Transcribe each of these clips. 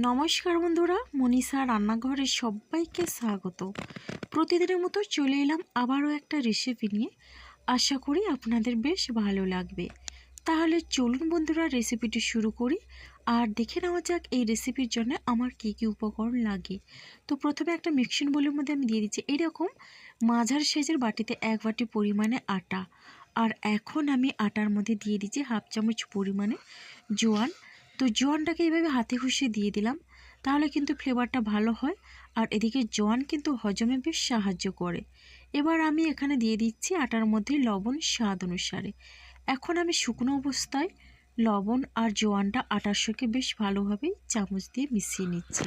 নমস্কার বন্ধুরা, মনীষা রান্নাঘরে সবাইকে স্বাগত। প্রতিদিনের মতো চলে এলাম আবারও একটা রেসিপি নিয়ে। আশা করি আপনাদের বেশ ভালো লাগবে। তাহলে চলুন বন্ধুরা, রেসিপিটি শুরু করি আর দেখে নেওয়া যাক এই রেসিপির জন্য আমার কী কী উপকরণ লাগে। তো প্রথমে একটা মিক্সিং বোলের মধ্যে আমি দিয়ে দিচ্ছি এরকম মাঝারি সাইজের বাটিতে 1 বাটি পরিমাণে আটা। আর এখন আমি আটার মধ্যে দিয়ে দিচ্ছি হাফ চামচ পরিমাণে জোয়ান। তো জোয়ানটাকে এইভাবে হাতে ঘষে দিয়ে দিলাম, তাহলে কিন্তু ফ্লেভারটা ভালো হয়। আর এদিকে জোয়ান কিন্তু হজমে বেশ সাহায্য করে। এবার আমি এখানে দিয়ে দিচ্ছি আটার মধ্যে লবণ স্বাদ অনুসারে। এখন আমি শুকনো অবস্থায় লবণ আর জোয়ানটা আটার সঙ্গে বেশ ভালোভাবে চামচ দিয়ে মিশিয়ে নিচ্ছি।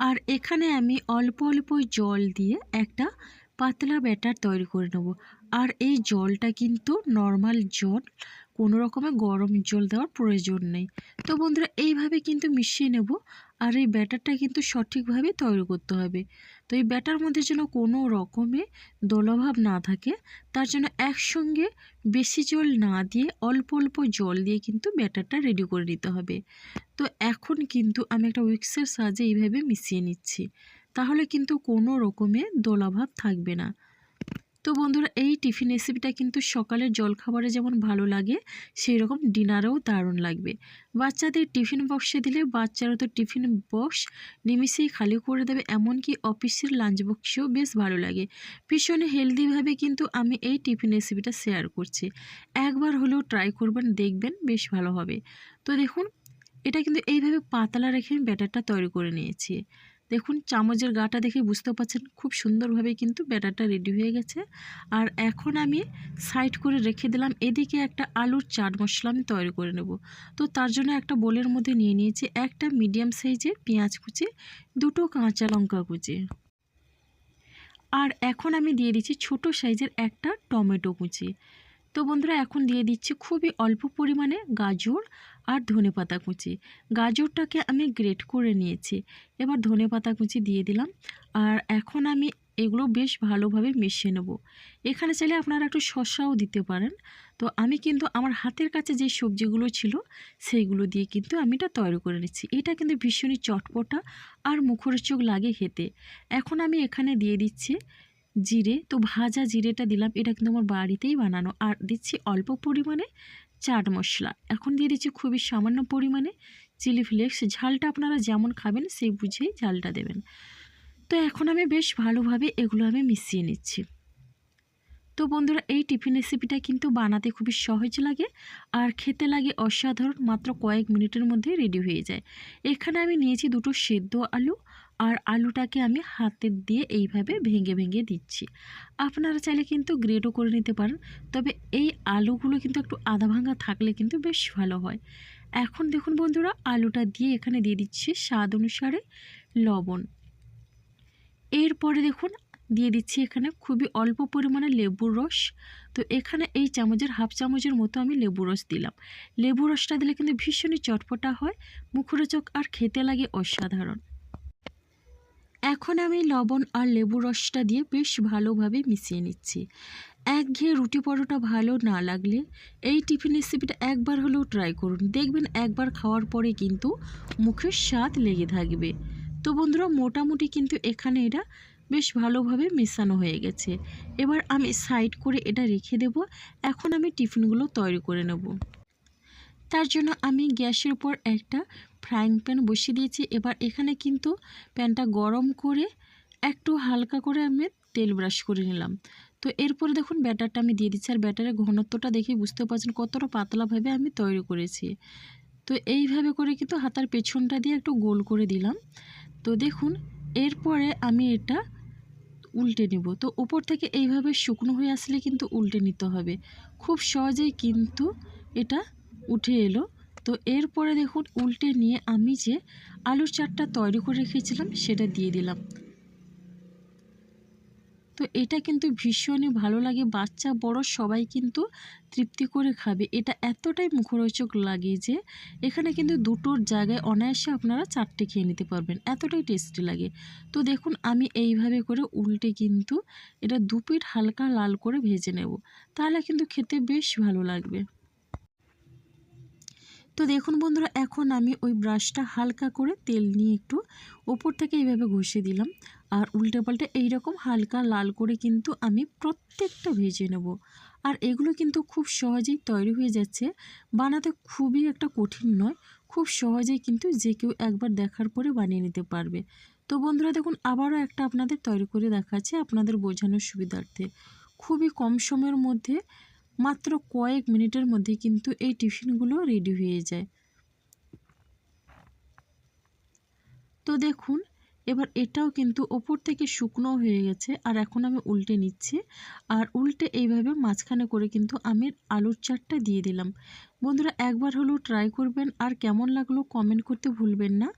আর এখানে আমি অল্প অল্প জল দিয়ে একটা পাতলা ব্যাটার তৈরি করে নেব। আর এই জলটা কিন্তু নর্মাল জল, কোনো রকমের গরম জল দেওয়ার প্রয়োজন নেই। তো বন্ধুরা, এইভাবে কিন্তু মিশিয়ে নেব। আর এই ব্যাটারটা কিন্তু সঠিকভাবে তৈরি করতে হবে। তো এই ব্যাটার মধ্যে যেন কোনো রকমে দলাভাব না থাকে, তার জন্য একসঙ্গে বেশি জল না দিয়ে অল্প অল্প জল দিয়ে কিন্তু ব্যাটারটা রেডি করে নিতে হবে। তো এখন কিন্তু আমি একটা উইক্সের সাহায্যে এইভাবে মিশিয়ে নিচ্ছি, তাহলে কিন্তু কোনো রকমে দলাভাব থাকবে না। তো বন্ধুরা, এই টিফিন রেসিপিটা কিন্তু সকালের জলখাবারে যেমন ভালো লাগে, সেই রকম ডিনারেও দারুণ লাগবে। বাচ্চাদের টিফিন বক্সে দিলে বাচ্চারা তো টিফিন বক্স নিমিষেই খালি করে দেবে, এমনকি অফিসের লাঞ্চ বক্সেও বেশ ভালো লাগে। ভীষণ হেলদিভাবে কিন্তু আমি এই টিফিন রেসিপিটা শেয়ার করছি। একবার হলেও ট্রাই করবেন, দেখবেন বেশ ভালো হবে। তো দেখুন, এটা কিন্তু এইভাবে পাতলা রেখে ব্যাটারটা তৈরি করে নিয়েছি। দেখুন, চামচের গাটা দেখে বুঝতে পারছেন খুব সুন্দরভাবে কিন্তু ব্যাটারটা রেডি হয়ে গেছে। আর এখন আমি সাইড করে রেখে দিলাম। এদিকে একটা আলুর চাট মশলা আমি তৈরি করে নেব। তো তার জন্য একটা বোলের মধ্যে নিয়ে নিয়েছি একটা মিডিয়াম সাইজের পেঁয়াজ কুচি, 2টো কাঁচা লঙ্কা কুচি। আর এখন আমি দিয়ে দিচ্ছি ছোট সাইজের একটা টমেটো কুচি। তো বন্ধুরা, এখন দিয়ে দিচ্ছি খুবই অল্প পরিমাণে গাজর আর ধনেপাতা কুচি। গাজরটাকে আমি গ্রেট করে নিয়েছি। এবার ধনেপাতা কুচি দিয়ে দিলাম। আর এখন আমি এগুলো বেশ ভালোভাবে মিশিয়ে নেব। এখানে চাইলে আপনারা একটু শসাও দিতে পারেন। তো আমি কিন্তু আমার হাতের কাছে যে সবজিগুলো ছিল সেইগুলো দিয়ে কিন্তু আমি এটা তৈরি করে নিচ্ছি। এটা কিন্তু ভীষণই চটপটা আর মুখরোচক লাগে খেতে। এখন আমি এখানে দিয়ে দিচ্ছি জিরে। তো ভাজা জিরেটা দিলাম, এটা কিন্তু আমার বাড়িতেই বানানো। আর দিচ্ছি অল্প পরিমাণে চাট মশলা। এখন দিয়ে দিচ্ছি খুবই সামান্য পরিমাণে চিলি ফ্লেক্স। ঝালটা আপনারা যেমন খাবেন সেই বুঝেই ঝালটা দেবেন। তো এখন আমি বেশ ভালোভাবে এগুলো আমি মিশিয়ে নিচ্ছি। তো বন্ধুরা, এই টিফিন রেসিপিটা কিন্তু বানাতে খুবই সহজ লাগে আর খেতে লাগে অসাধারণ। মাত্র কয়েক মিনিটের মধ্যে রেডি হয়ে যায়। এখানে আমি নিয়েছি 2টো সেদ্ধ আলু। আর আলুটাকে আমি হাতের দিয়ে এইভাবে ভেঙে ভেঙে দিচ্ছি। আপনারা চাইলে কিন্তু গ্রেটও করে নিতে পারেন, তবে এই আলুগুলো কিন্তু একটু আধা ভাঙা থাকলে কিন্তু বেশ ভালো হয়। এখন দেখুন বন্ধুরা, আলুটা দিয়ে এখানে দিয়ে দিচ্ছি স্বাদ অনুসারে লবণ। এরপরে দেখুন, দিয়ে দিচ্ছি এখানে খুবই অল্প পরিমাণে লেবুর রস। তো এখানে এই চামচের হাফ চামচের মতো আমি লেবু রস দিলাম। লেবু রসটা দিলে কিন্তু ভীষণই চটপটা হয়, মুখরোচক আর খেতে লাগে অসাধারণ। এখন আমি লবণ আর লেবু রসটা দিয়ে বেশ ভালোভাবে মিশিয়ে নিচ্ছি। একঘেয়ে রুটি পরোটা ভালো না লাগলে এই টিফিন রেসিপিটা একবার হলেও ট্রাই করুন, দেখবেন একবার খাওয়ার পরে কিন্তু মুখের স্বাদ লেগে থাকবে। তো বন্ধুরা, মোটামুটি কিন্তু এখানে এটা বেশ ভালোভাবে মেশানো হয়ে গেছে। এবার আমি সাইড করে এটা রেখে দেব। এখন আমি টিফিনগুলো তৈরি করে নেব। তার জন্য আমি গ্যাসের উপর একটা ফ্রাইং প্যান বসিয়ে দিয়েছি। এবার এখানে কিন্তু প্যানটা গরম করে একটু হালকা করে আমি তেল ব্রাশ করে নিলাম। তো এরপরে দেখুন ব্যাটারটা আমি দিয়ে দিচ্ছি। আর ব্যাটারের ঘনত্বটা দেখে বুঝতে পারছেন কতটা পাতলাভাবে আমি তৈরি করেছি। তো এইভাবে করে কিন্তু হাতার পেছনটা দিয়ে একটু গোল করে দিলাম। তো দেখুন, এরপরে আমি এটা উল্টে নেব। তো উপর থেকে এইভাবে শুকনো হয়ে আসলে কিন্তু উল্টে নিতে হবে। খুব সহজেই কিন্তু এটা উঠে এলো। তো এরপরে দেখুন, উল্টে নিয়ে আমি যে আলুর চাটটা তৈরি করে রেখেছিলাম সেটা দিয়ে দিলাম। তো এটা কিন্তু ভীষণই ভালো লাগে, বাচ্চা বড় সবাই কিন্তু তৃপ্তি করে খাবে। এটা এতটাই মুখরোচক লাগে যে এখানে কিন্তু 2টোর জায়গায় অনায়াসে আপনারা 4টে খেয়ে নিতে পারবেন, এতটাই টেস্টি লাগে। তো দেখুন, আমি এইভাবে করে উল্টে কিন্তু এটা 2 পিঠ হালকা লাল করে ভেজে নেব, তাহলে কিন্তু খেতে বেশ ভালো লাগবে। তো দেখুন বন্ধুরা, এখন আমি ওই ব্রাশটা হালকা করে তেল নিয়ে একটু ওপর থেকে এইভাবে ঘষে দিলাম। আর উল্টে পাল্টে এইরকম হালকা লাল করে কিন্তু আমি প্রত্যেকটা ভেজে নেব। আর এগুলো কিন্তু খুব সহজেই তৈরি হয়ে যাচ্ছে, বানাতে খুবই একটা কঠিন নয়, খুব সহজেই কিন্তু যে কেউ একবার দেখার পরে বানিয়ে নিতে পারবে। তো বন্ধুরা দেখুন, আবারও একটা আপনাদের তৈরি করে দেখাচ্ছি আপনাদের বোঝানোর সুবিধার্থে। খুবই কম সময়ের মধ্যে, মাত্র কয়েক মিনিটের মধ্যে কিন্তু এই টিফিনগুলো রেডি হয়ে যায়। তো দেখুন, এবার এটাও কিন্তু ওপর থেকে শুকনো হয়ে গেছে। আর এখন আমি উল্টে নিচ্ছি। আর উল্টে এইভাবে মাঝখানে করে কিন্তু আমি আলুর চারটা দিয়ে দিলাম। বন্ধুরা একবার হলেও ট্রাই করবেন, আর কেমন লাগলো কমেন্ট করতে ভুলবেন না।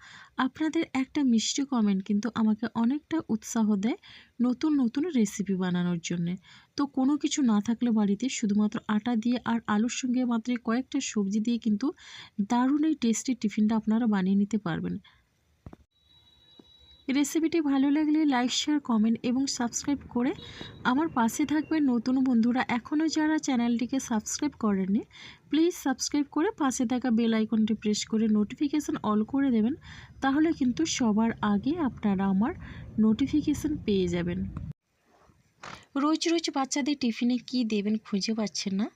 আপনাদের একটা মিষ্টি কমেন্ট কিন্তু আমাকে অনেকটা উৎসাহ দেয় নতুন নতুন রেসিপি বানানোর জন্যে। তো কোনো কিছু না থাকলে বাড়িতে শুধুমাত্র আটা দিয়ে আর আলুর সঙ্গে মাত্র কয়েকটা সবজি দিয়ে কিন্তু দারুণ এই টেস্টি টিফিনটা আপনারা বানিয়ে নিতে পারবেন। রেসিপিটি ভালো লাগলে লাইক, শেয়ার, কমেন্ট এবং সাবস্ক্রাইব করে আমার পাশে থাকবেন। নতুন বন্ধুরা এখনও যারা চ্যানেলটিকে সাবস্ক্রাইব করেননি, প্লিজ সাবস্ক্রাইব করে পাশে থাকা বেল আইকনটি প্রেস করে নোটিফিকেশান অল করে দেবেন। তাহলে কিন্তু সবার আগে আপনারা আমার নোটিফিকেশান পেয়ে যাবেন। রোজ রোজ বাচ্চাদের টিফিনে কি দেবেন খুঁজে পাচ্ছেন না,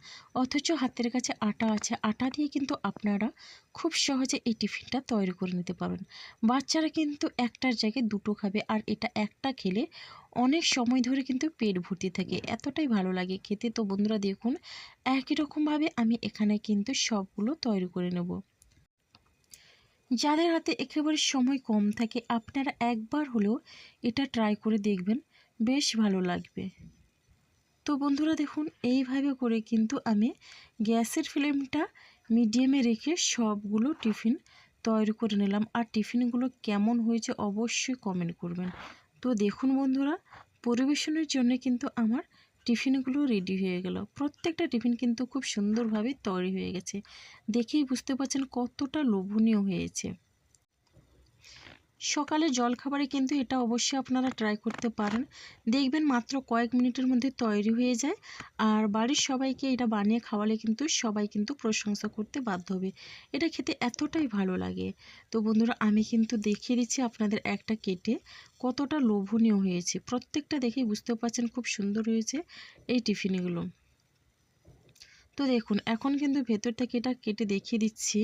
অথচ হাতের কাছে আটা আছে। আটা দিয়ে কিন্তু আপনারা খুব সহজে এই টিফিনটা তৈরি করে নিতে পারবেন। বাচ্চারা কিন্তু একটার জায়গায় দুটো খাবে, আর এটা একটা খেলে অনেক সময় ধরে কিন্তু পেট ভর্তি থাকে, এতটাই ভালো লাগে খেতে। তো বন্ধুরা দেখুন, একই রকমভাবে আমি এখানে কিন্তু সবগুলো তৈরি করে নেব। যাদের হাতে একেবারে সময় কম থাকে, আপনারা একবার হলেও এটা ট্রাই করে দেখবেন, বেশ ভালো লাগবে। তো বন্ধুরা দেখুন, এইভাবে করে কিন্তু আমি গ্যাসের ফ্লেমটা মিডিয়ামে রেখে সবগুলো টিফিন তৈরি করে নিলাম। আর টিফিনগুলো কেমন হয়েছে অবশ্যই কমেন্ট করবেন। তো দেখুন বন্ধুরা, পরিবেশনের জন্য কিন্তু আমার টিফিনগুলো রেডি হয়ে গেল। প্রত্যেকটা টিফিন কিন্তু খুব সুন্দরভাবে তৈরি হয়ে গেছে, দেখেই বুঝতে পারছেন কতটা লোভনীয় হয়েছে। সকালে জলখাবারে কিন্তু এটা অবশ্যই আপনারা ট্রাই করতে পারেন, দেখবেন মাত্র কয়েক মিনিটের মধ্যে তৈরি হয়ে যায়। আর বাড়ির সবাইকে এটা বানিয়ে খাওয়ালে কিন্তু সবাই কিন্তু প্রশংসা করতে বাধ্য হবে, এটা খেতে এতটাই ভালো লাগে। তো বন্ধুরা আমি কিন্তু দেখিয়ে দিচ্ছি আপনাদের একটা কেটে, কতটা লোভনীয় হয়েছে। প্রত্যেকটা দেখেই বুঝতে পারছেন খুব সুন্দর হয়েছে এই টিফিনগুলো। তো দেখুন, এখন কিন্তু ভেতর থেকে এটা কেটে দেখিয়ে দিচ্ছি,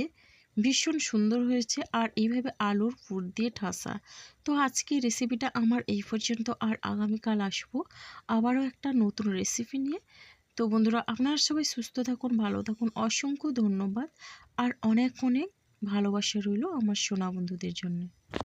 ভীষণ সুন্দর হয়েছে। আর এইভাবে আলুর পুর দিয়ে ঠাসা। তো আজকে রেসিপিটা আমার এই পর্যন্ত, আর আগামীকাল আসবো আবারও একটা নতুন রেসিপি নিয়ে। তো বন্ধুরা আপনারা সবাই সুস্থ থাকুন, ভালো থাকুন, অসংখ্য ধন্যবাদ। আর অনেক অনেক ভালোবাসা রইল আমার সোনা বন্ধুদের জন্য।